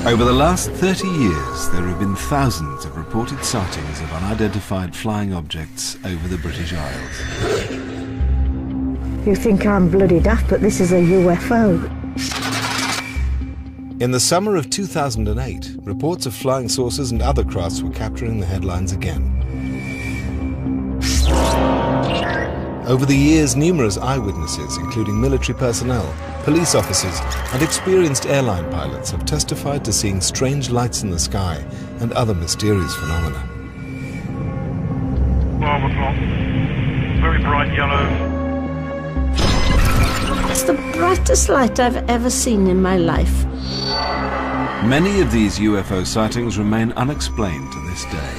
Over the last 30 years, there have been thousands of reported sightings of unidentified flying objects over the British Isles. You think I'm bloody daft, but this is a UFO. In the summer of 2008, reports of flying saucers and other crafts were capturing the headlines again. Over the years, numerous eyewitnesses, including military personnel, police officers, and experienced airline pilots have testified to seeing strange lights in the sky and other mysterious phenomena. 12 o'clock, very bright yellow. It's the brightest light I've ever seen in my life. Many of these UFO sightings remain unexplained to this day.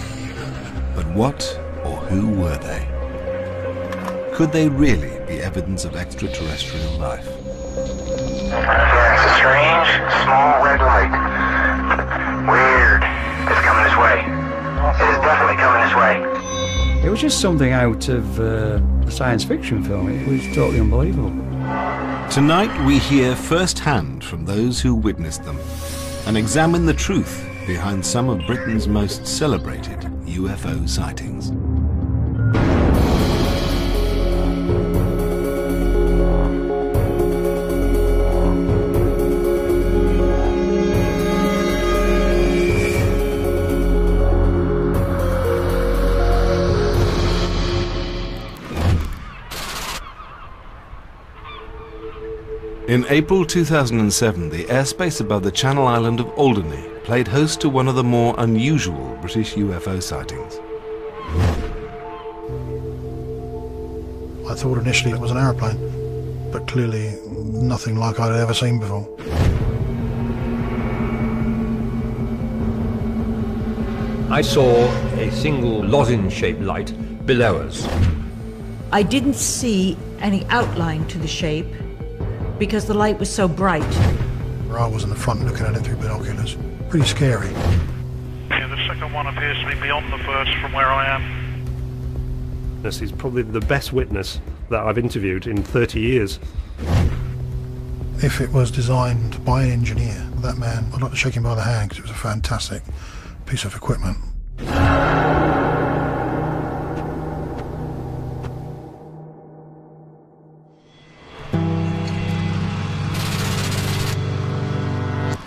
But what or who were they? Could they really be evidence of extraterrestrial life? Yeah, it's a strange, small red light. Weird. It's coming this way. It is definitely coming this way. It was just something out of a science fiction film. It was totally unbelievable. Tonight we hear firsthand from those who witnessed them and examine the truth behind some of Britain's most celebrated UFO sightings. In April 2007, the airspace above the Channel Island of Alderney played host to one of the more unusual British UFO sightings. I thought initially it was an aeroplane, but clearly nothing like I'd ever seen before. I saw a single lozenge-shaped light below us. I didn't see any outline to the shape because the light was so bright. I was in the front looking at it through binoculars. Pretty scary. Yeah, the second one appears to be beyond the first from where I am. This is probably the best witness that I've interviewed in 30 years. If it was designed by an engineer, that man, I'd like to shake him by the hand because it was a fantastic piece of equipment.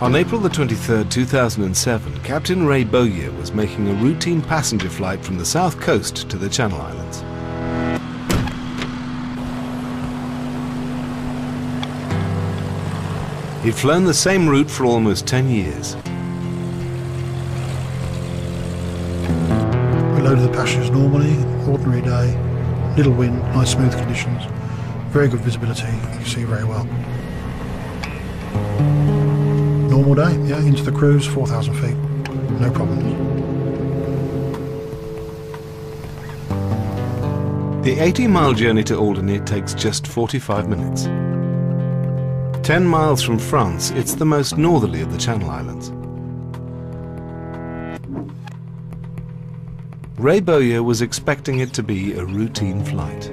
On April the 23rd, 2007, Captain Ray Bowyer was making a routine passenger flight from the south coast to the Channel Islands. He'd flown the same route for almost 10 years. We loaded the passengers normally, ordinary day, little wind, nice smooth conditions, very good visibility, you can see very well. Normal day, yeah, into the cruise, 4,000 feet, no problems. The 80-mile journey to Alderney takes just 45 minutes. 10 miles from France, it's the most northerly of the Channel Islands. Ray Bowyer was expecting it to be a routine flight.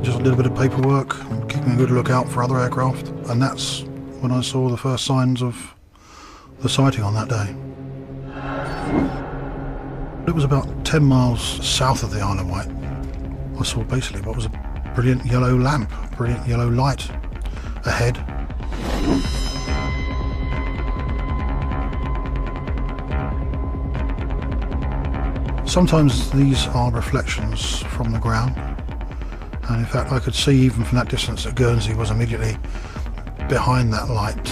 Just a little bit of paperwork, keeping a good lookout for other aircraft, and that's when I saw the first signs of the sighting on that day. It was about 10 miles south of the Isle of Wight. I saw basically what was a brilliant yellow lamp, brilliant yellow light ahead. Sometimes these are reflections from the ground, and in fact I could see even from that distance that Guernsey was immediately behind that light.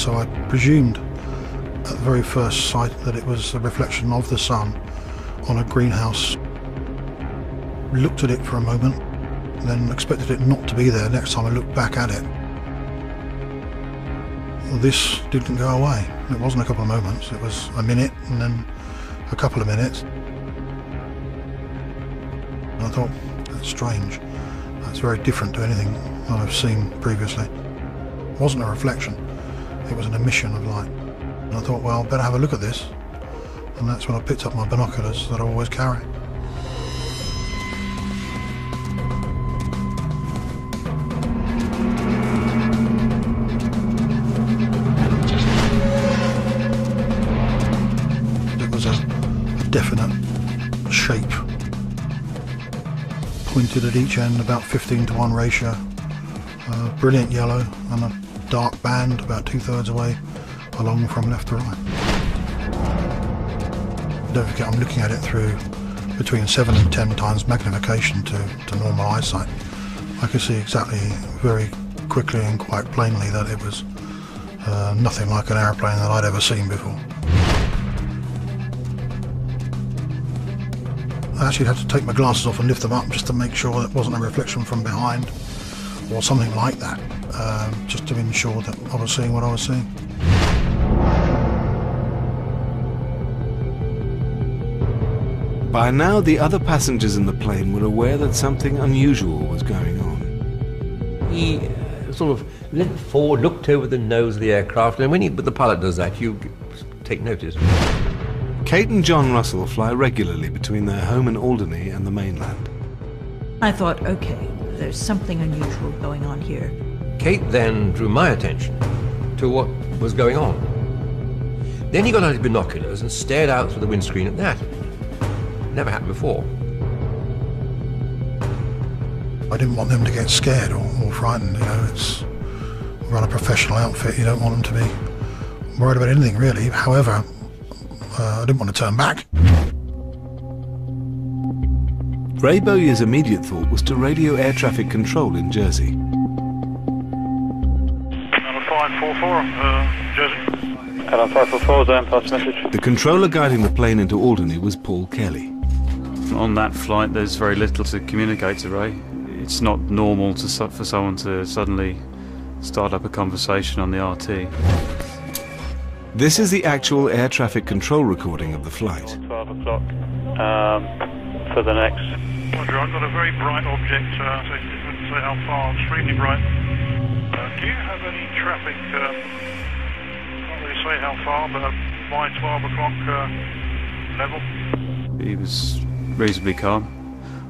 So I presumed at the very first sight that it was a reflection of the sun on a greenhouse. Looked at it for a moment, then expected it not to be there next time I looked back at it. This didn't go away. It wasn't a couple of moments, it was a minute and then a couple of minutes. And I thought, that's strange. That's very different to anything that I've seen previously. It wasn't a reflection, it was an emission of light. And I thought, well, better have a look at this. And that's when I picked up my binoculars that I always carry. reflected at each end, about 15:1 ratio. Brilliant yellow and a dark band about 2/3 away along from left to right. Don't forget I'm looking at it through between 7 and 10 times magnification to normal eyesight. I could see exactly very quickly and quite plainly that it was nothing like an aeroplane that I'd ever seen before. I actually had to take my glasses off and lift them up just to make sure that it wasn't a reflection from behind or something like that, just to ensure that I was seeing what I was seeing. By now, the other passengers in the plane were aware that something unusual was going on. He sort of leant forward, looked over the nose of the aircraft, and when the pilot does that, you take notice. Kate and John Russell fly regularly between their home in Alderney and the mainland. I thought, okay, there's something unusual going on here. Kate then drew my attention to what was going on. Then he got out his binoculars and stared out through the windscreen at that. Never happened before. I didn't want them to get scared or frightened, you know. Run a professional outfit, you don't want them to be worried about anything really. However, I didn't want to turn back. Ray Bowyer's immediate thought was to radio air traffic control in Jersey. Number 544, Jersey. Hello, 544, Zone, pass message. The controller guiding the plane into Alderney was Paul Kelly. On that flight, there's very little to communicate to Ray. It's not normal for someone to suddenly start up a conversation on the RT. This is the actual air traffic control recording of the flight. 12 o'clock for the next. Roger, I've got a very bright object, so it wouldn't say how far, extremely bright. Do you have any traffic, can't really say how far, but by 12 o'clock level? He was reasonably calm,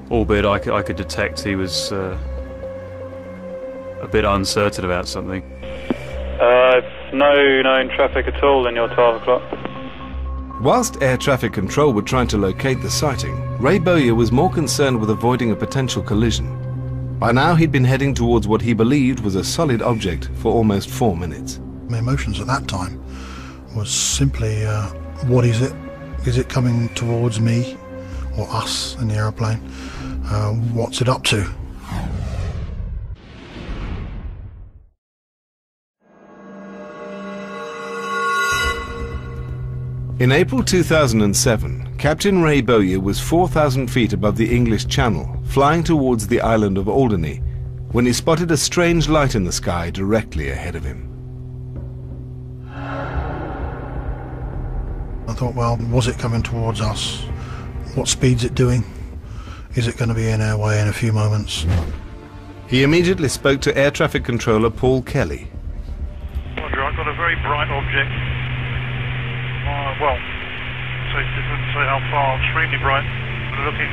albeit I could detect he was a bit uncertain about something. No known traffic at all in your 12 o'clock. Whilst air traffic control were trying to locate the sighting, Ray Bowyer was more concerned with avoiding a potential collision. By now he'd been heading towards what he believed was a solid object for almost 4 minutes. My emotions at that time was simply, what is it? Is it coming towards me or us in the aeroplane? What's it up to? In April 2007, Captain Ray Bowyer was 4,000 feet above the English Channel, flying towards the island of Alderney, when he spotted a strange light in the sky directly ahead of him. I thought, well, was it coming towards us? What speed's it doing? Is it going to be in our way in a few moments? He immediately spoke to air traffic controller Paul Kelly. Roger, I've got a very bright object. Well, so it wouldn't say how far, extremely bright, looking,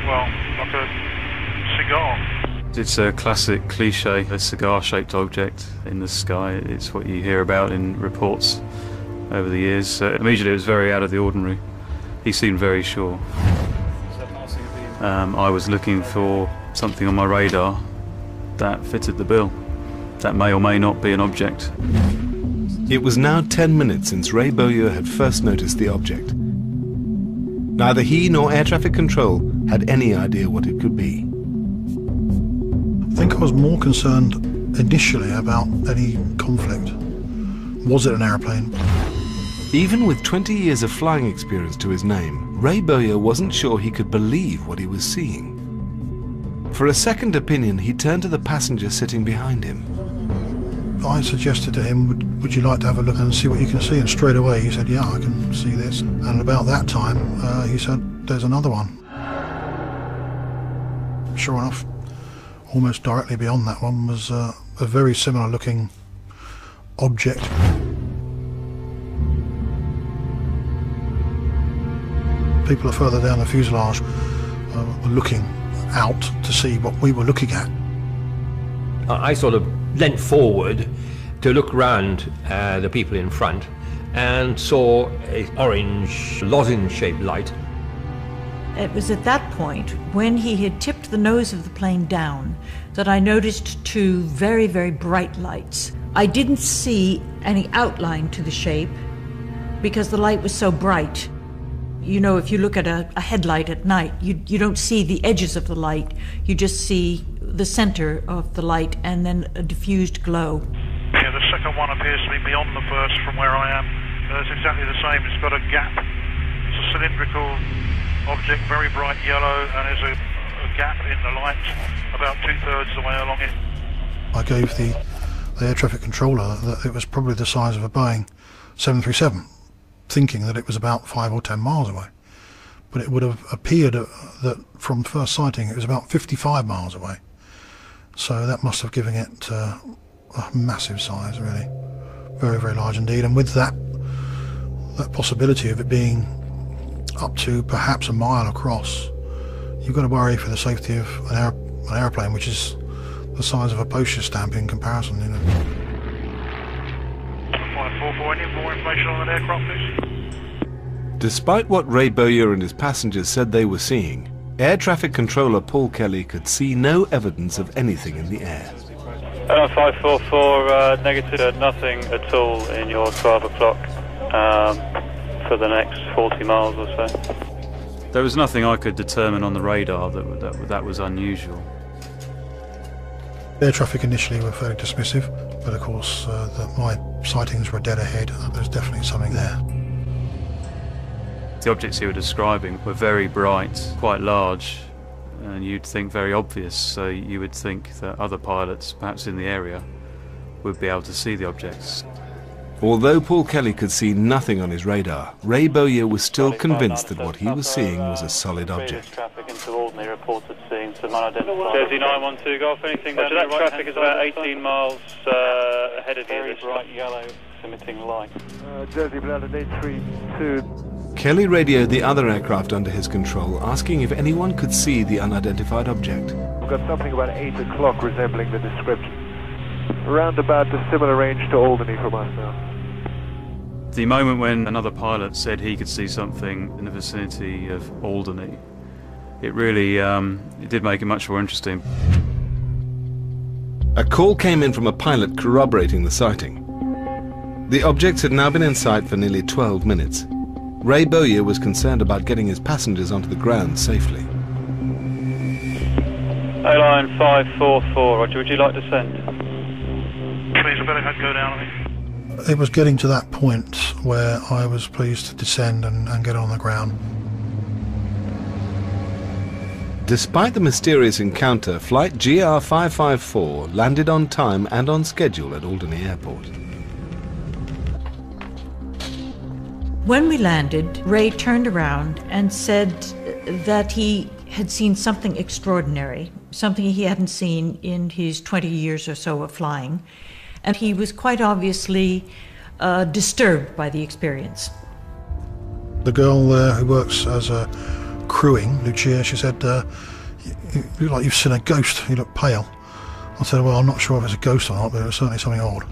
well, like a cigar. It's a classic cliche, a cigar-shaped object in the sky. It's what you hear about in reports over the years. Immediately it was very out of the ordinary. He seemed very sure. I was looking for something on my radar that fitted the bill. That may or may not be an object. It was now 10 minutes since Ray Bowyer had first noticed the object. Neither he nor air traffic control had any idea what it could be. I think I was more concerned initially about any conflict. Was it an aeroplane? Even with 20 years of flying experience to his name, Ray Bowyer wasn't sure he could believe what he was seeing. For a second opinion, he turned to the passenger sitting behind him. I suggested to him, would you like to have a look and see what you can see? And straight away he said, yeah, I can see this. And about that time, he said, there's another one. Sure enough, almost directly beyond that one was a very similar looking object. People further down the fuselage were looking out to see what we were looking at. I sort of leant forward to look round the people in front and saw an orange lozenge-shaped light. It was at that point, when he had tipped the nose of the plane down, that I noticed two very, very bright lights. I didn't see any outline to the shape because the light was so bright. You know, if you look at a headlight at night, you don't see the edges of the light. You just see the center of the light and then a diffused glow. Yeah, the second one appears to be beyond the first from where I am. It's exactly the same. It's got a gap. It's a cylindrical object, very bright yellow, and there's a gap in the light about 2/3 the way along it. I gave the air traffic controller that it was probably the size of a Boeing 737, thinking that it was about 5 or 10 miles away. But it would have appeared that from first sighting it was about 55 miles away. So that must have given it a massive size, really. Very, very large indeed. And with that possibility of it being up to perhaps a mile across, you've got to worry for the safety of an aeroplane which is the size of a postage stamp in comparison, you know. 544, any more information on that aircraft, please? Despite what Ray Bowyer and his passengers said they were seeing, air traffic controller Paul Kelly could see no evidence of anything in the air. 544, negative, nothing at all in your 12 o'clock for the next 40 miles or so. There was nothing I could determine on the radar that was unusual. Air traffic initially were fairly dismissive, but of course my sightings were dead ahead. There's definitely something there. The objects you were describing were very bright, quite large, and you'd think very obvious, so you would think that other pilots, perhaps in the area, would be able to see the objects. Although Paul Kelly could see nothing on his radar, Ray Bowyer was still convinced that what he was seeing was a solid object. Traffic into Alderney reported seeing some unidentified. Jersey 912 Golf, anything down that traffic is about 18 miles ahead of you. Very bright yellow emitting light. Jersey Blended 832. Kelly radioed the other aircraft under his control, asking if anyone could see the unidentified object. We've got something about 8 o'clock resembling the description. Around about a similar range to Alderney from us now. The moment when another pilot said he could see something in the vicinity of Alderney, it really it did make it much more interesting. A call came in from a pilot corroborating the sighting. The objects had now been in sight for nearly 12 minutes. Ray Bowyer was concerned about getting his passengers onto the ground safely. A-line 544, Roger, would you like to send? Please, I better go down, I think. It was getting to that point where I was pleased to descend and get on the ground. Despite the mysterious encounter, flight GR554 landed on time and on schedule at Alderney Airport. When we landed, Ray turned around and said that he had seen something extraordinary, something he hadn't seen in his 20 years or so of flying, and he was quite obviously disturbed by the experience. The girl there who works as a crewing, Lucia, she said, you look like you've seen a ghost, you look pale. I said, well, I'm not sure if it's a ghost or not, but it was certainly something odd.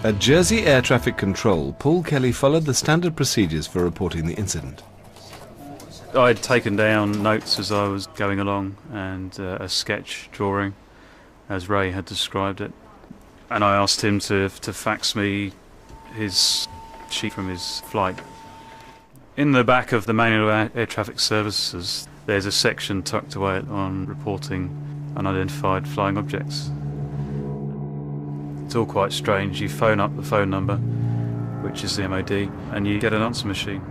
At Jersey Air Traffic Control, Paul Kelly followed the standard procedures for reporting the incident. I had taken down notes as I was going along and a sketch drawing, as Ray had described it. And I asked him to fax me his sheet from his flight. In the back of the Manual of Air Traffic Services, there's a section tucked away on reporting unidentified flying objects. It's all quite strange. You phone up the phone number, which is the MOD, and you get an answer machine.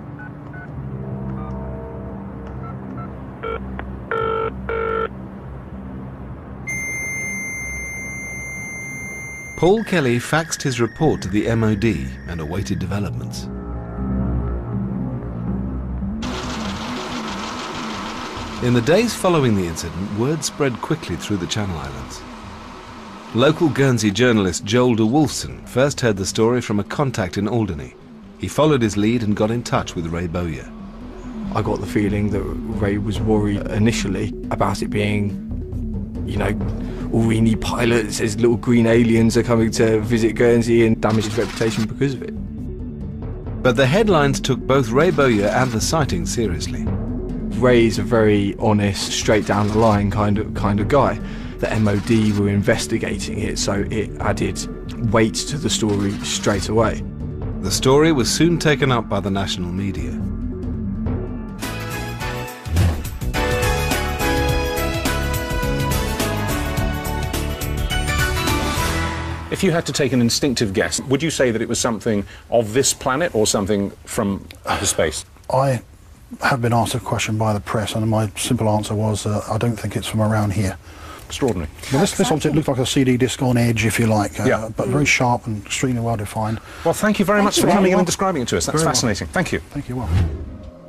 Paul Kelly faxed his report to the MOD and awaited developments. In the days following the incident, word spread quickly through the Channel Islands. Local Guernsey journalist Joel de Wolfson first heard the story from a contact in Alderney. He followed his lead and got in touch with Ray Bowyer. I got the feeling that Ray was worried initially about it being, you know, Aurigny pilot says little green aliens are coming to visit Guernsey and damage his reputation because of it. But the headlines took both Ray Bowyer and the sighting seriously. Ray's a very honest, straight down the line kind of guy. The MOD were investigating it, so it added weight to the story straight away. The story was soon taken up by the national media. If you had to take an instinctive guess, would you say that it was something of this planet or something from outer space? I have been asked a question by the press, and my simple answer was I don't think it's from around here. Extraordinary. Well, this object looked like a CD disc on edge, if you like, but very sharp and extremely well defined. Well, thank you very much for coming in and describing it to us. That's fascinating. Thank you. Thank you. Well.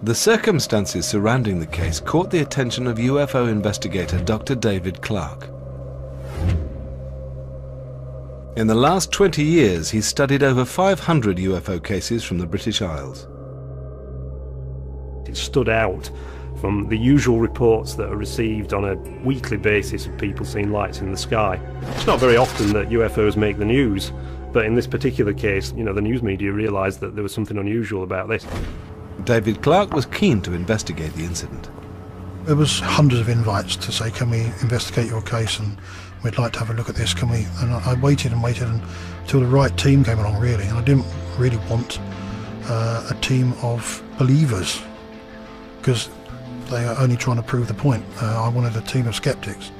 The circumstances surrounding the case caught the attention of UFO investigator Dr. David Clarke. In the last 20 years, he's studied over 500 UFO cases from the British Isles. It stood out from the usual reports that are received on a weekly basis of people seeing lights in the sky. It's not very often that UFOs make the news, but in this particular case, you know, the news media realised that there was something unusual about this. David Clarke was keen to investigate the incident. There was hundreds of invites to say, can we investigate your case, and we'd like to have a look at this, can we? And I waited and waited until the right team came along, really, and I didn't really want a team of believers, because they are only trying to prove the point. I wanted a team of skeptics.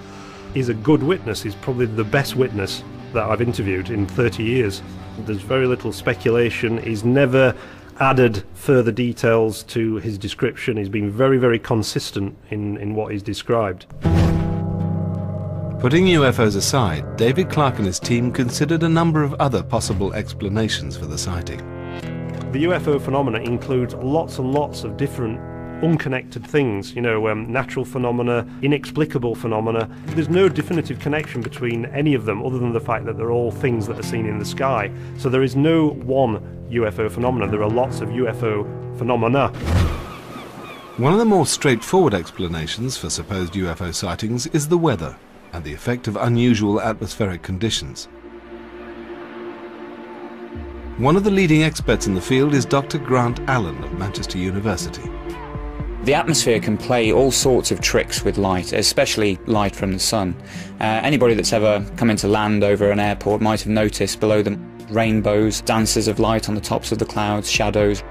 He's a good witness. He's probably the best witness that I've interviewed in 30 years. There's very little speculation. He's never added further details to his description. He's been very, very consistent in what he's described. Putting UFOs aside, David Clarke and his team considered a number of other possible explanations for the sighting. The UFO phenomena includes lots and lots of different unconnected things, you know, natural phenomena, inexplicable phenomena. There's no definitive connection between any of them other than the fact that they're all things that are seen in the sky. So there is no one UFO phenomenon. There are lots of UFO phenomena. One of the more straightforward explanations for supposed UFO sightings is the weather and the effect of unusual atmospheric conditions. One of the leading experts in the field is Dr. Grant Allen of Manchester University. The atmosphere can play all sorts of tricks with light, especially light from the sun. Anybody that's ever come into land over an airport might have noticed below them rainbows, dances of light on the tops of the clouds, shadows.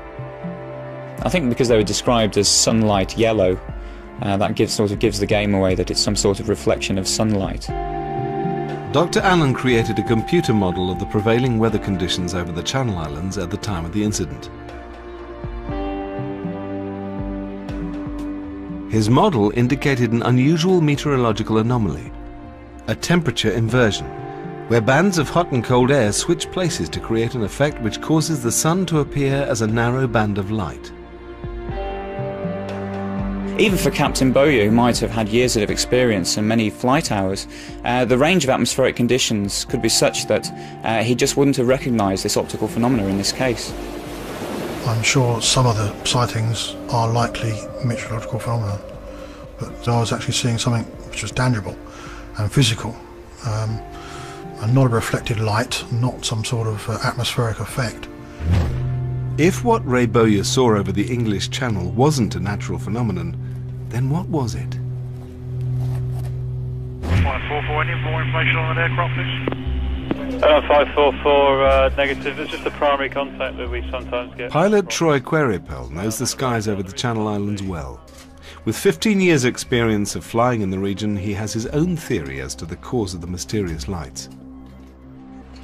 I think because they were described as sunlight yellow, that sort of gives the game away that it's some sort of reflection of sunlight. Dr. Allen created a computer model of the prevailing weather conditions over the Channel Islands at the time of the incident. His model indicated an unusual meteorological anomaly, a temperature inversion, where bands of hot and cold air switch places to create an effect which causes the sun to appear as a narrow band of light. Even for Captain Bowyer, who might have had years of experience and many flight hours, the range of atmospheric conditions could be such that he just wouldn't have recognised this optical phenomena in this case. I'm sure some of the sightings are likely meteorological phenomena, but I was actually seeing something which was tangible and physical, and not a reflected light, not some sort of atmospheric effect. If what Ray Bowyer saw over the English Channel wasn't a natural phenomenon, then what was it? 544, any more information on that aircraft, please? 544, negative. It's just the primary contact that we sometimes get. Pilot Troy Queripel knows the skies over the Channel Islands well. With 15 years' experience of flying in the region, he has his own theory as to the cause of the mysterious lights.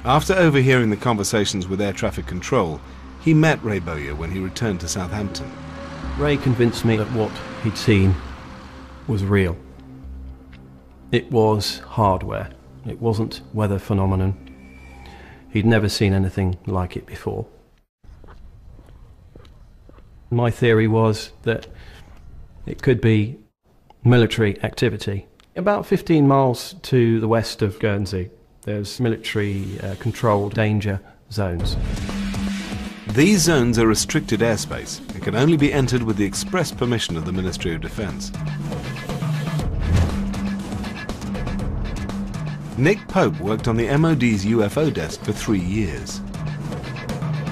After overhearing the conversations with air traffic control, he met Ray Bowyer when he returned to Southampton. Ray convinced me that what he'd seen was real. It was hardware. It wasn't weather phenomenon. He'd never seen anything like it before. My theory was that it could be military activity. About 15 miles to the west of Guernsey, there's military controlled danger zones. These zones are restricted airspace and can only be entered with the express permission of the Ministry of Defence. Nick Pope worked on the MOD's UFO desk for 3 years.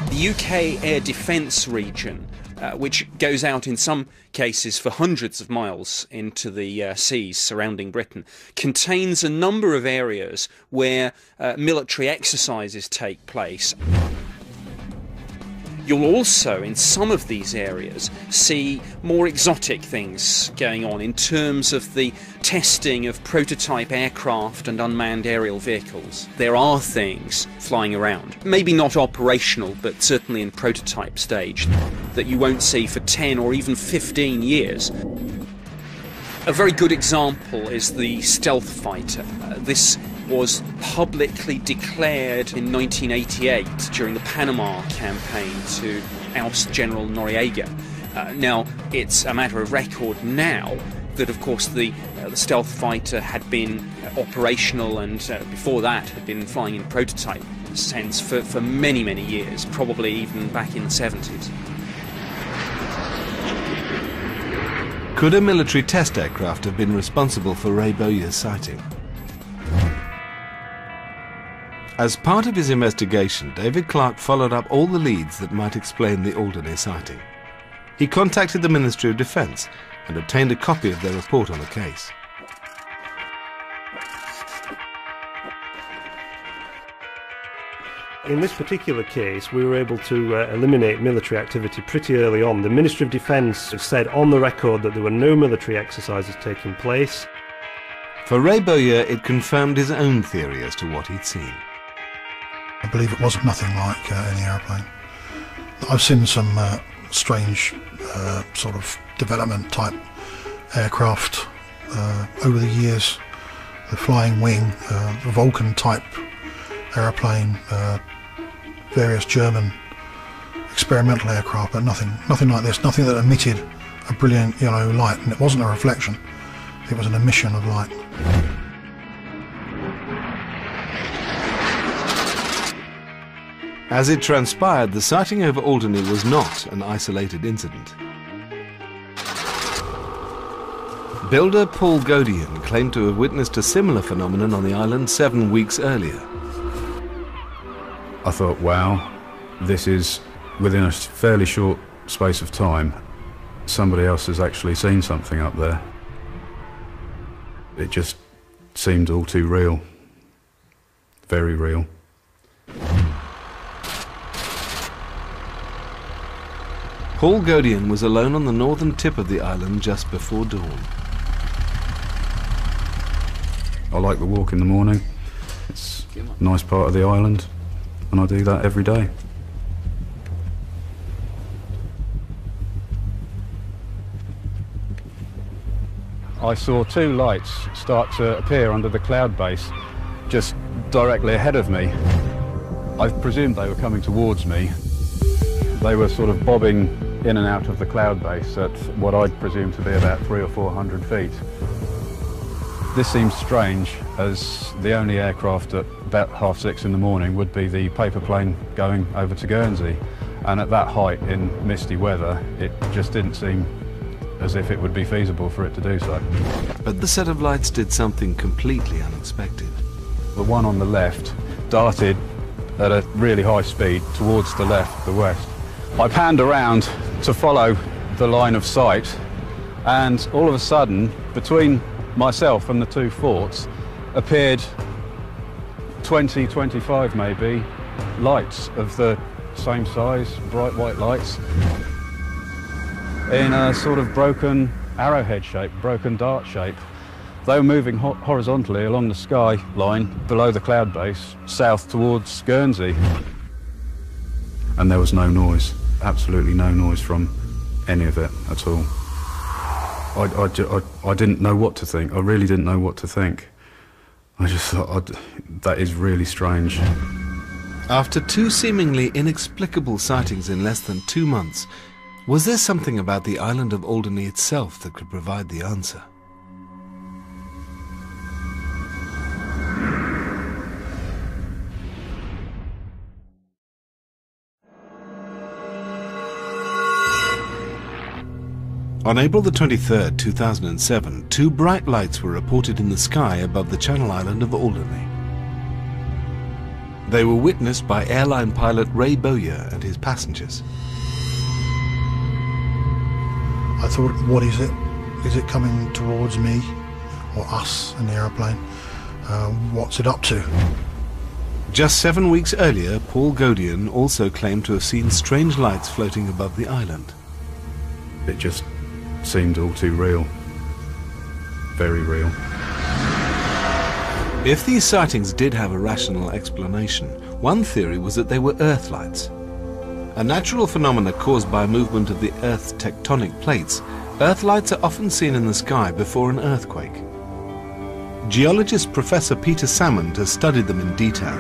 The UK air defence region, which goes out in some cases for hundreds of miles into the seas surrounding Britain, contains a number of areas where military exercises take place. You'll also, in some of these areas, see more exotic things going on in terms of the testing of prototype aircraft and unmanned aerial vehicles. There are things flying around, maybe not operational, but certainly in prototype stage, that you won't see for 10 or even 15 years. A very good example is the stealth fighter. This was publicly declared in 1988 during the Panama campaign to oust General Noriega. Now, it's a matter of record now that, of course, the stealth fighter had been operational and before that had been flying in prototype sense for many, many years, probably even back in the 70s. Could a military test aircraft have been responsible for Ray Bowyer's sighting? As part of his investigation, David Clarke followed up all the leads that might explain the Alderney sighting. He contacted the Ministry of Defence and obtained a copy of their report on the case. In this particular case, we were able to eliminate military activity pretty early on. The Ministry of Defence said on the record that there were no military exercises taking place. For Ray Bowyer, it confirmed his own theory as to what he'd seen. I believe it was nothing like any aeroplane. I've seen some strange sort of development type aircraft over the years. The Flying Wing, the Vulcan type aeroplane, various German experimental aircraft, but nothing like this, nothing that emitted a brilliant yellow light, and it wasn't a reflection, it was an emission of light. As it transpired, the sighting over Alderney was not an isolated incident. Builder Paul Godian claimed to have witnessed a similar phenomenon on the island 7 weeks earlier. I thought, wow, this is, within a fairly short space of time, somebody else has actually seen something up there. It just seemed all too real, very real. Paul Godian was alone on the northern tip of the island just before dawn. I like the walk in the morning. It's a nice part of the island, and I do that every day. I saw two lights start to appear under the cloud base just directly ahead of me. I presumed they were coming towards me. They were sort of bobbing in and out of the cloud base at what I'd presume to be about 300 or 400 feet. This seems strange, as the only aircraft at about 6:30 in the morning would be the paper plane going over to Guernsey. And at that height in misty weather, it just didn't seem as if it would be feasible for it to do so. But the set of lights did something completely unexpected. The one on the left darted at a really high speed towards the left, the west. I panned around to follow the line of sight, and all of a sudden, between myself and the two forts, appeared 20, 25 maybe, lights of the same size, bright white lights, in a sort of broken arrowhead shape, broken dart shape. They were moving horizontally along the sky line below the cloud base, south towards Guernsey. And there was no noise, absolutely no noise from any of it at all. I didn't know what to think. I really didn't know what to think. I just thought, that is really strange. After two seemingly inexplicable sightings in less than 2 months, was there something about the island of Alderney itself that could provide the answer? On April the 23rd, 2007, 2 bright lights were reported in the sky above the Channel Island of Alderney. They were witnessed by airline pilot Ray Bowyer and his passengers. I thought, what is it? Is it coming towards me or us in the aeroplane? What's it up to? Just 7 weeks earlier, Paul Godian also claimed to have seen strange lights floating above the island. It just seemed all too real. Very real. If these sightings did have a rational explanation, one theory was that they were Earth lights. A natural phenomenon caused by movement of the Earth's tectonic plates, Earth lights are often seen in the sky before an earthquake. Geologist Professor Peter Salmond has studied them in detail.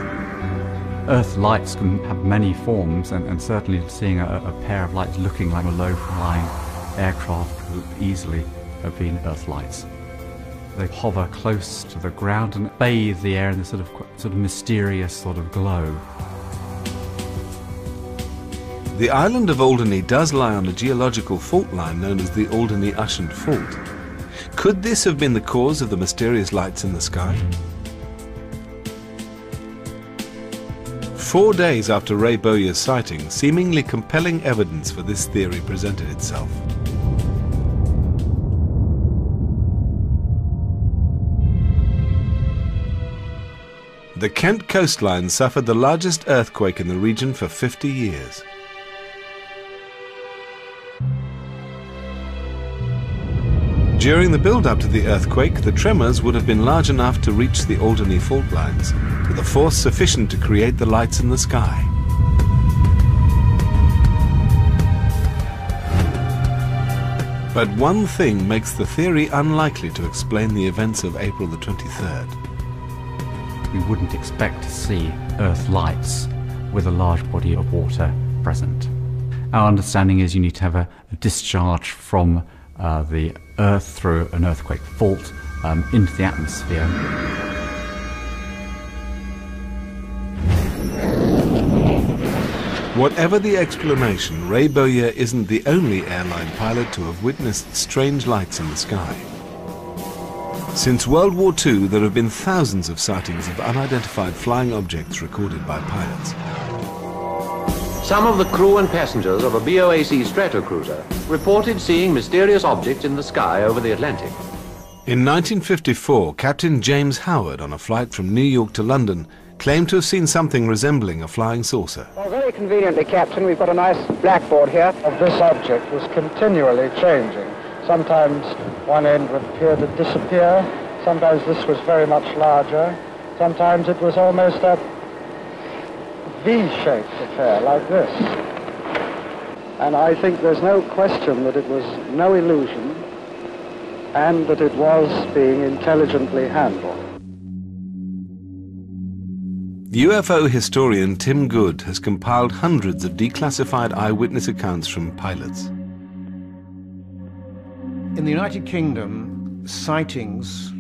Earth lights can have many forms, and certainly seeing a pair of lights looking like a low-flying aircraft could easily have been Earth lights. They hover close to the ground and bathe the air in this sort of mysterious sort of glow. The island of Alderney does lie on a geological fault line known as the Alderney-Ushant Fault. Could this have been the cause of the mysterious lights in the sky? 4 days after Ray Bowyer's sighting, seemingly compelling evidence for this theory presented itself. The Kent coastline suffered the largest earthquake in the region for 50 years. During the build-up to the earthquake, the tremors would have been large enough to reach the Alderney fault lines, with a force sufficient to create the lights in the sky. But one thing makes the theory unlikely to explain the events of April the 23rd. We wouldn't expect to see Earth lights with a large body of water present. Our understanding is you need to have a discharge from the Earth through an earthquake fault into the atmosphere. Whatever the explanation, Ray Bowyer isn't the only airline pilot to have witnessed strange lights in the sky. Since World War II, there have been thousands of sightings of unidentified flying objects recorded by pilots. Some of the crew and passengers of a BOAC Stratocruiser reported seeing mysterious objects in the sky over the Atlantic. In 1954, Captain James Howard, on a flight from New York to London, claimed to have seen something resembling a flying saucer. Well, very conveniently, Captain, we've got a nice blackboard here. Of this object was continually changing. Sometimes one end would appear to disappear, sometimes this was very much larger, sometimes it was almost a V-shaped affair like this. And I think there's no question that it was no illusion and that it was being intelligently handled. UFO historian Tim Good has compiled hundreds of declassified eyewitness accounts from pilots. In the United Kingdom, sightings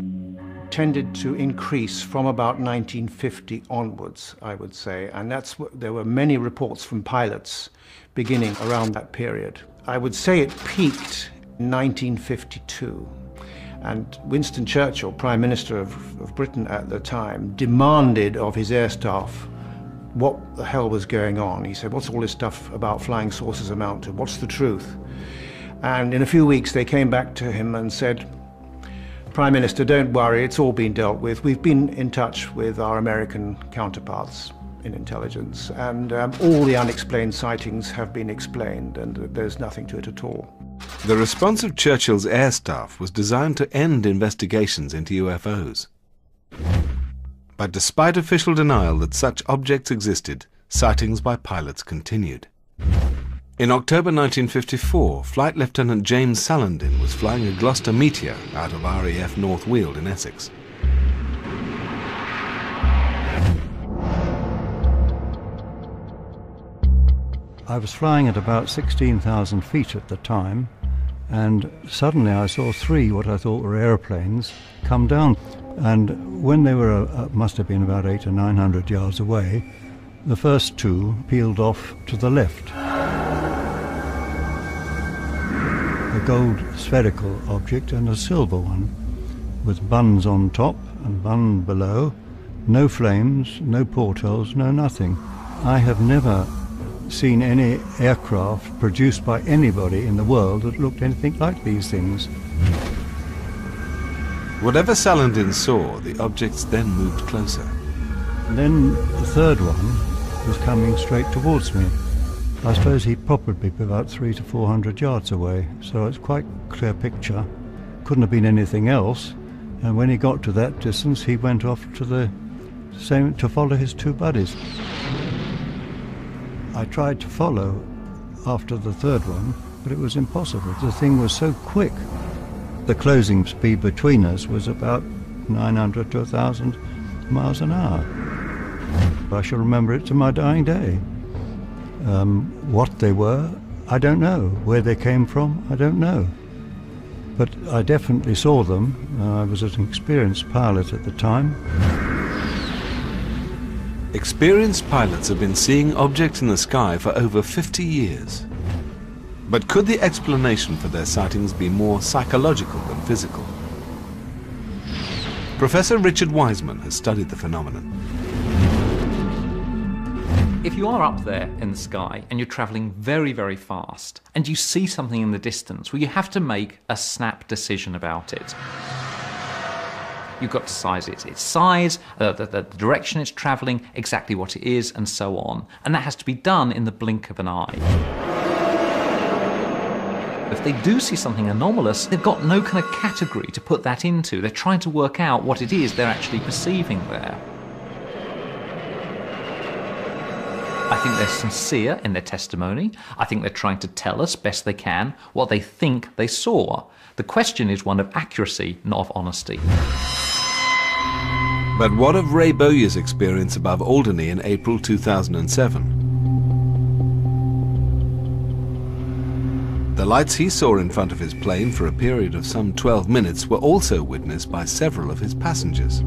tended to increase from about 1950 onwards, I would say, and there were many reports from pilots beginning around that period. I would say it peaked in 1952, and Winston Churchill, Prime Minister of Britain at the time, demanded of his air staff what the hell was going on. He said, what's all this stuff about flying saucers amount to? What's the truth? And in a few weeks they came back to him and said, Prime Minister, don't worry, it's all been dealt with. We've been in touch with our American counterparts in intelligence, and all the unexplained sightings have been explained, and there's nothing to it at all. The response of Churchill's air staff was designed to end investigations into UFOs. But despite official denial that such objects existed, sightings by pilots continued. In October 1954, Flight Lieutenant James Salandin was flying a Gloucester Meteor out of RAF North Weald in Essex. I was flying at about 16,000 feet at the time, and suddenly I saw 3 what I thought were aeroplanes come down. And when they were, must have been about 800 or 900 yards away, the first 2 peeled off to the left. a gold spherical object and a silver one, with buns on top and bun below, no flames, no portholes, no nothing. I have never seen any aircraft produced by anybody in the world that looked anything like these things. Whatever Salandin saw, the objects then moved closer. And then the third one was coming straight towards me. I suppose he'd probably be about 300 to 400 yards away, so it's quite a clear picture. Couldn't have been anything else. And when he got to that distance, he went off to the same to follow his two buddies. I tried to follow after the third one, but it was impossible. The thing was so quick. The closing speed between us was about 900 to 1,000 miles an hour. I shall remember it to my dying day. What they were, I don't know. Where they came from, I don't know. But I definitely saw them. I was an experienced pilot at the time. Experienced pilots have been seeing objects in the sky for over 50 years. But could the explanation for their sightings be more psychological than physical? Professor Richard Wiseman has studied the phenomenon. If you are up there in the sky and you're travelling very, very fast and you see something in the distance, well, you have to make a snap decision about it. You've got to size its size, the direction it's travelling, exactly what it is, and so on. And that has to be done in the blink of an eye. If they do see something anomalous, they've got no kind of category to put that into. They're trying to work out what it is they're actually perceiving there. I think they're sincere in their testimony. I think they're trying to tell us best they can what they think they saw. The question is one of accuracy, not of honesty. But what of Ray Bowyer's experience above Alderney in April 2007? The lights he saw in front of his plane for a period of some 12 minutes were also witnessed by several of his passengers.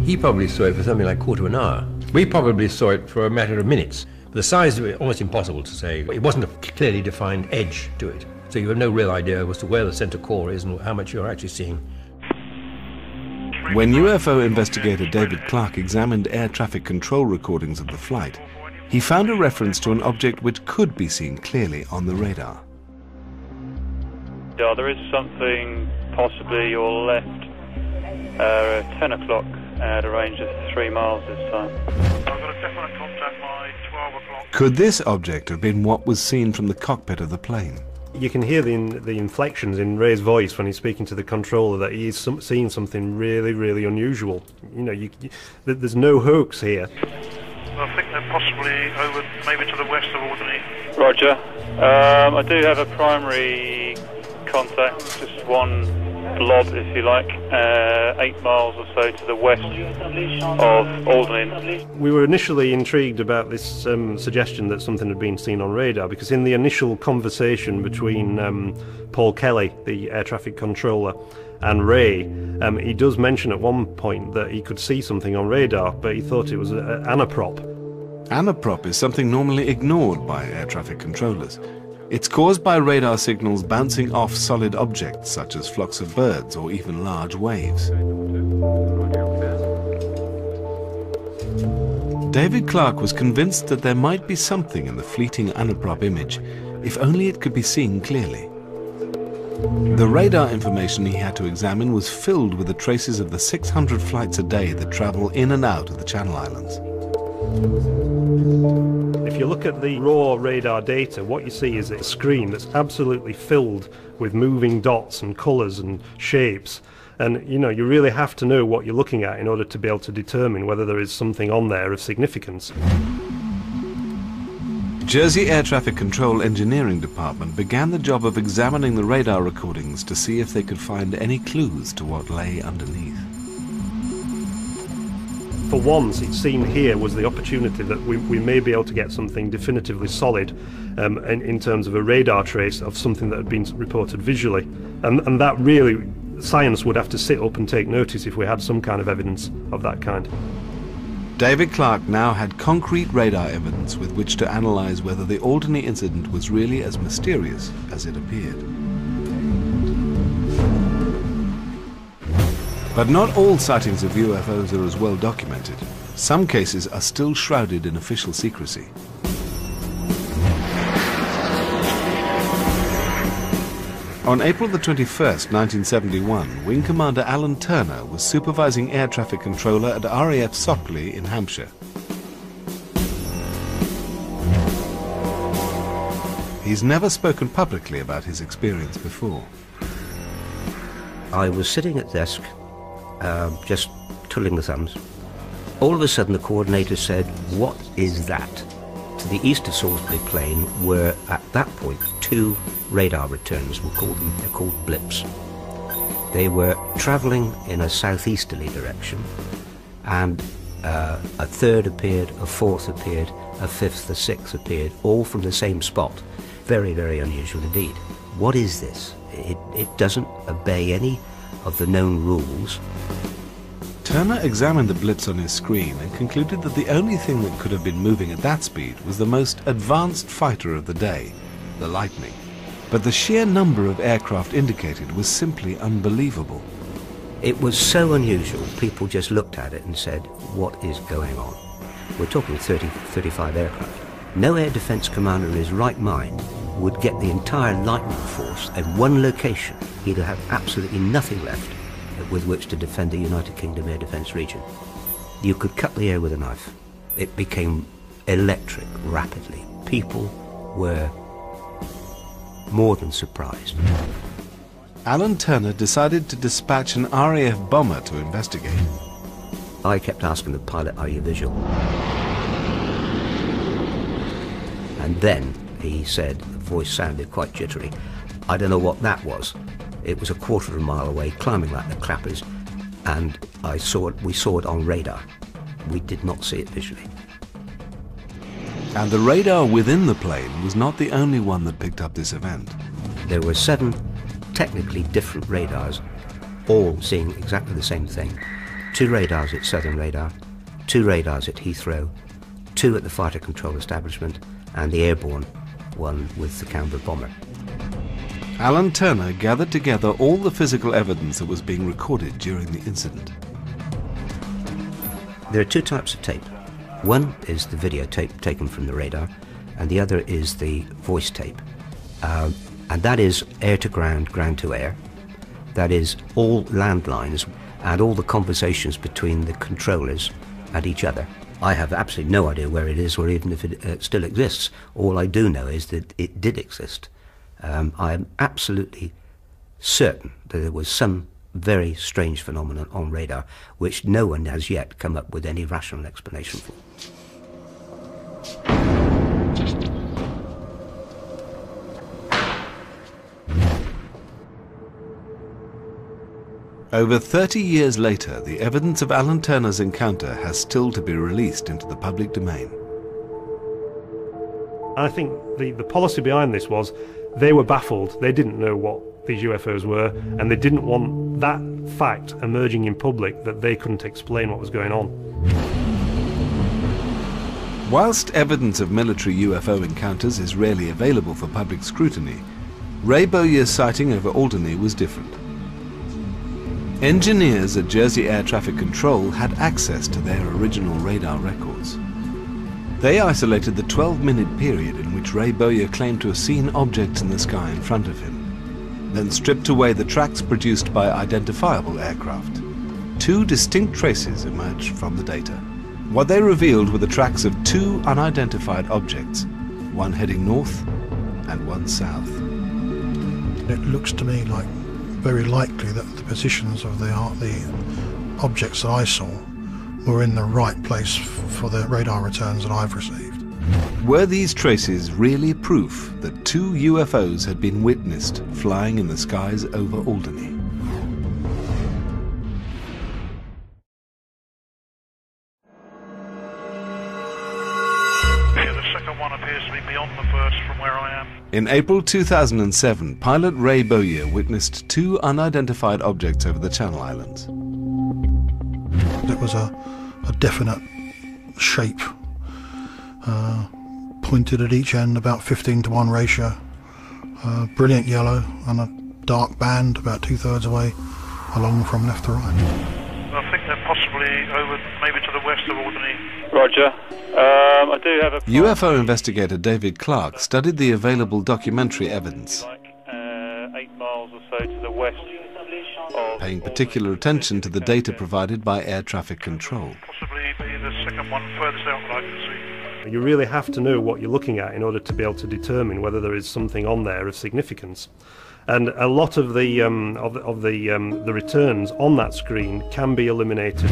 He probably saw it for something like a quarter of an hour. We probably saw it for a matter of minutes. The size was almost impossible to say. It wasn't a clearly defined edge to it. So you have no real idea as to where the centre core is and how much you're actually seeing. When UFO investigator David Clark examined air traffic control recordings of the flight, he found a reference to an object which could be seen clearly on the radar. Yeah, there is something possibly your left at 10 o'clock at a range of 3 miles this time. I've got a definite contact by 12 o'clock. Could this object have been what was seen from the cockpit of the plane? You can hear the inflections in Ray's voice when he's speaking to the controller that he's seeing something really, really unusual. You know, there's no hoax here. I think they're possibly over, maybe to the west of Alderney. Roger. I do have a primary contact, just one blob, if you like, 8 miles or so to the west of Alderney. We were initially intrigued about this suggestion that something had been seen on radar, because in the initial conversation between Paul Kelly, the air traffic controller, and Ray, he does mention at one point that he could see something on radar, but he thought it was an anaprop. Anaprop is something normally ignored by air traffic controllers. It's caused by radar signals bouncing off solid objects such as flocks of birds or even large waves. David Clark was convinced that there might be something in the fleeting anaprop image, if only it could be seen clearly. The radar information he had to examine was filled with the traces of the 600 flights a day that travel in and out of the Channel Islands. If you look at the raw radar data, what you see is a screen that's absolutely filled with moving dots and colours and shapes. And, you know, you really have to know what you're looking at in order to be able to determine whether there is something on there of significance. Jersey Air Traffic Control Engineering Department began the job of examining the radar recordings to see if they could find any clues to what lay underneath. For once, it seemed here was the opportunity that we may be able to get something definitively solid in terms of a radar trace of something that had been reported visually. And that really, science would have to sit up and take notice if we had some kind of evidence of that kind. David Clarke now had concrete radar evidence with which to analyze whether the Alderney incident was really as mysterious as it appeared. But not all sightings of UFOs are as well documented. Some cases are still shrouded in official secrecy. On April the 21st, 1971, Wing Commander Alan Turner was supervising air traffic controller at RAF Sockley in Hampshire. He's never spoken publicly about his experience before. I was sitting at the desk, just twiddling the thumbs. All of a sudden the coordinator said, "What is that?" To the east of Salisbury Plain were, at that point, 2 radar returns. They're called blips. They were travelling in a southeasterly direction, and a third appeared, a fourth appeared, a fifth, a sixth appeared, all from the same spot. Very, very unusual indeed. What is this? It doesn't obey any of the known rules. Turner examined the blips on his screen and concluded that the only thing that could have been moving at that speed was the most advanced fighter of the day, the Lightning. But the sheer number of aircraft indicated was simply unbelievable. It was so unusual, people just looked at it and said, "What is going on?" We're talking 30, 35 aircraft. No air defence commander in his right mind would get the entire Lightning force at one location. He'd have absolutely nothing left with which to defend the United Kingdom air defence region. You could cut the air with a knife. It became electric rapidly. People were more than surprised. Alan Turner decided to dispatch an RAF bomber to investigate. I kept asking the pilot, "Are you visual?" And then he said, the voice sounded quite jittery, "I don't know what that was." It was a quarter of a mile away, climbing like the clappers, and we saw it on radar. We did not see it visually. And the radar within the plane was not the only one that picked up this event. There were 7 technically different radars, all seeing exactly the same thing. 2 radars at Southern Radar, 2 radars at Heathrow, 2 at the fighter control establishment, and the airborne one with the Canberra bomber. Alan Turner gathered together all the physical evidence that was being recorded during the incident. There are 2 types of tape. One is the videotape taken from the radar, and the other is the voice tape. And that is air to ground, ground to air. That is all landlines and all the conversations between the controllers and each other. I have absolutely no idea where it is or even if it still exists. All I do know is that it did exist. I am absolutely certain that there was some very strange phenomenon on radar which no one has yet come up with any rational explanation for. Over 30 years later, the evidence of Alan Turner's encounter has still to be released into the public domain. I think the policy behind this was they were baffled. They didn't know what these UFOs were, and they didn't want that fact emerging in public that they couldn't explain what was going on. Whilst evidence of military UFO encounters is rarely available for public scrutiny, Ray Bowyer's sighting over Alderney was different. Engineers at Jersey Air Traffic Control had access to their original radar records. They isolated the 12-minute period in which Ray Bowyer claimed to have seen objects in the sky in front of him, then stripped away the tracks produced by identifiable aircraft. 2 distinct traces emerged from the data. What they revealed were the tracks of 2 unidentified objects, one heading north and one south. It looks to me like very likely that the positions of the objects that I saw were in the right place for the radar returns that I've received. Were these traces really proof that 2 UFOs had been witnessed flying in the skies over Alderney? Yeah, the second one appears to be beyond the first from where I am. In April 2007, pilot Ray Bowyer witnessed 2 unidentified objects over the Channel Islands. It was a definite shape, pointed at each end, about 15:1 ratio, brilliant yellow and a dark band about 2/3 away along from left to right. I think they're possibly over, maybe to the west of Alderney. Roger. I do have a... UFO investigator David Clark studied the available documentary evidence, 8 miles or so to the west of... paying particular attention to the data provided by air traffic control. Possibly be the second one furthest out that I can see. You really have to know what you're looking at in order to be able to determine whether there is something on there of significance. And a lot of the returns on that screen can be eliminated.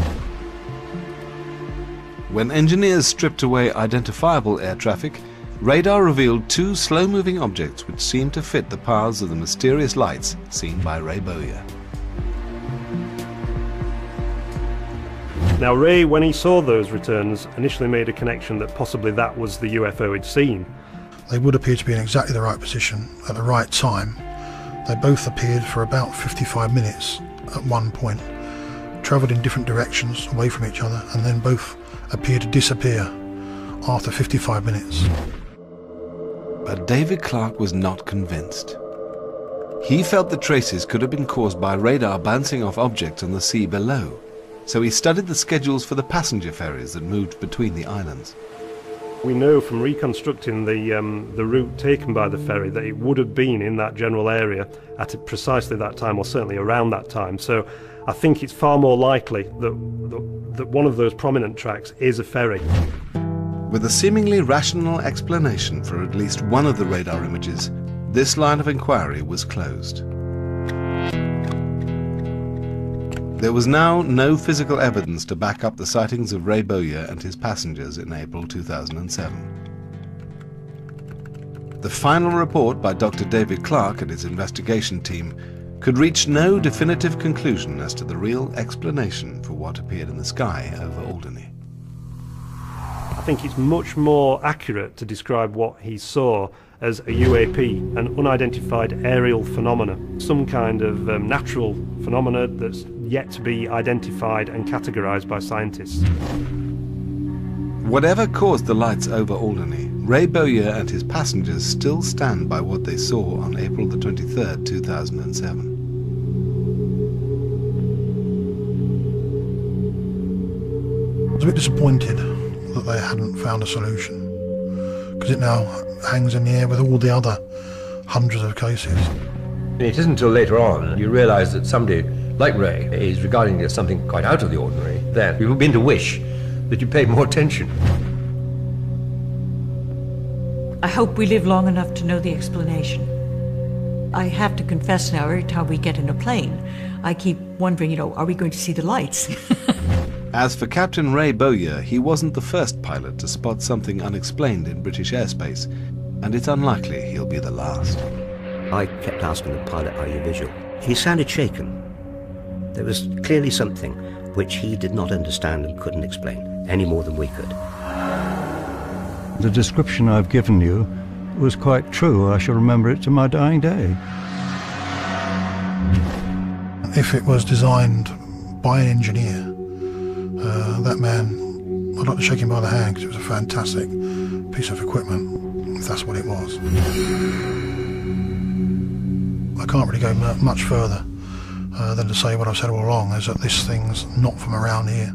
When engineers stripped away identifiable air traffic, radar revealed 2 slow-moving objects which seemed to fit the paths of the mysterious lights seen by Ray Bowyer. Now Ray, when he saw those returns, initially made a connection that possibly that was the UFO he'd seen. They would appear to be in exactly the right position at the right time. They both appeared for about 55 minutes at one point, travelled in different directions away from each other, and then both appeared to disappear after 55 minutes. But David Clark was not convinced. He felt the traces could have been caused by radar bouncing off objects on the sea below, so he studied the schedules for the passenger ferries that moved between the islands. We know from reconstructing the route taken by the ferry that it would have been in that general area at precisely that time, or certainly around that time. So I think it's far more likely that one of those prominent tracks is a ferry. With a seemingly rational explanation for at least one of the radar images, this line of inquiry was closed. There was now no physical evidence to back up the sightings of Ray Bowyer and his passengers in April 2007. The final report by Dr. David Clark and his investigation team could reach no definitive conclusion as to the real explanation for what appeared in the sky over Alderney. I think it's much more accurate to describe what he saw as a UAP, an unidentified aerial phenomena, some kind of natural phenomena that's yet to be identified and categorized by scientists. Whatever caused the lights over Alderney, Ray Bowyer and his passengers still stand by what they saw on April the 23rd, 2007. I was a bit disappointed that they hadn't found a solution, because it now hangs in the air with all the other hundreds of cases. It isn't until later on you realise that somebody like Ray is regarding it as something quite out of the ordinary that you begin to wish that you paid more attention. I hope we live long enough to know the explanation. I have to confess now, every time we get in a plane, I keep wondering, are we going to see the lights? As for Captain Ray Bowyer, he wasn't the first pilot to spot something unexplained in British airspace, and it's unlikely he'll be the last. I kept asking the pilot, "Are you visual?" He sounded shaken. There was clearly something which he did not understand and couldn't explain, any more than we could. The description I've given you was quite true. I shall remember it to my dying day. If it was designed by an engineer, that man, I'd like to shake him by the hand, because it was a fantastic piece of equipment, if that's what it was. I can't really go much further than to say what I've said all along, is that this thing's not from around here.